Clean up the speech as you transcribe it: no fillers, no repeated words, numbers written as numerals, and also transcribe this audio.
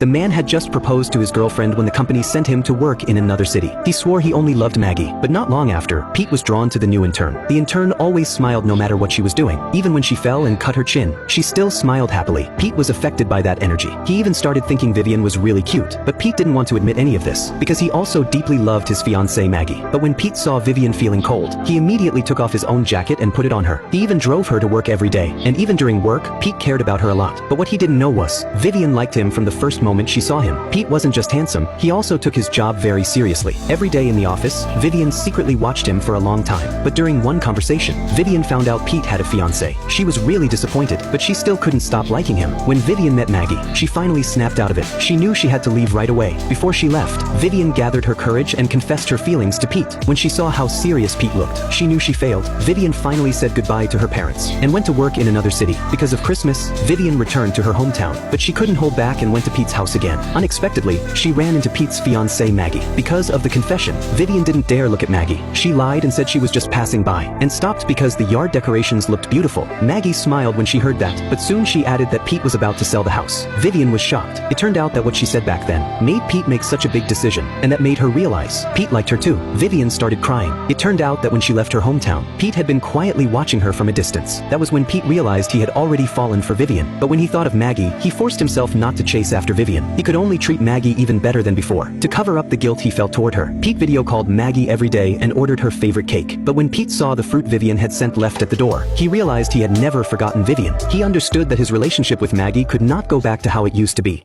The man had just proposed to his girlfriend when the company sent him to work in another city. He swore he only loved Maggie, but not long after, Pete was drawn to the new intern. The intern always smiled no matter what she was doing. Even when she fell and cut her chin, she still smiled happily. Pete was affected by that energy. He even started thinking Vivian was really cute, but Pete didn't want to admit any of this, because he also deeply loved his fiancée Maggie. But when Pete saw Vivian feeling cold, he immediately took off his own jacket and put it on her. He even drove her to work every day, and even during work, Pete cared about her a lot. But what he didn't know was, Vivian liked him from the first moment she saw him. Pete wasn't just handsome, he also took his job very seriously. Every day in the office, Vivian secretly watched him for a long time. But during one conversation, Vivian found out Pete had a fiancée. She was really disappointed, but she still couldn't stop liking him. When Vivian met Maggie, she finally snapped out of it. She knew she had to leave right away. Before she left, Vivian gathered her courage and confessed her feelings to Pete. When she saw how serious Pete looked, she knew she failed. Vivian finally said goodbye to her parents and went to work in another city. Because of Christmas, Vivian returned to her hometown, but she couldn't hold back and went to Pete's house again. Unexpectedly, she ran into Pete's fiancée Maggie. Because of the confession, Vivian didn't dare look at Maggie. She lied and said she was just passing by, and stopped because the yard decorations looked beautiful. Maggie smiled when she heard that, but soon she added that Pete was about to sell the house. Vivian was shocked. It turned out that what she said back then made Pete make such a big decision, and that made her realize Pete liked her too. Vivian started crying. It turned out that when she left her hometown, Pete had been quietly watching her from a distance. That was when Pete realized he had already fallen for Vivian. But when he thought of Maggie, he forced himself not to chase after Vivian. He could only treat Maggie even better than before. To cover up the guilt he felt toward her, Pete video called Maggie every day and ordered her favorite cake. But when Pete saw the fruit Vivian had sent left at the door, he realized he had never forgotten Vivian. He understood that his relationship with Maggie could not go back to how it used to be.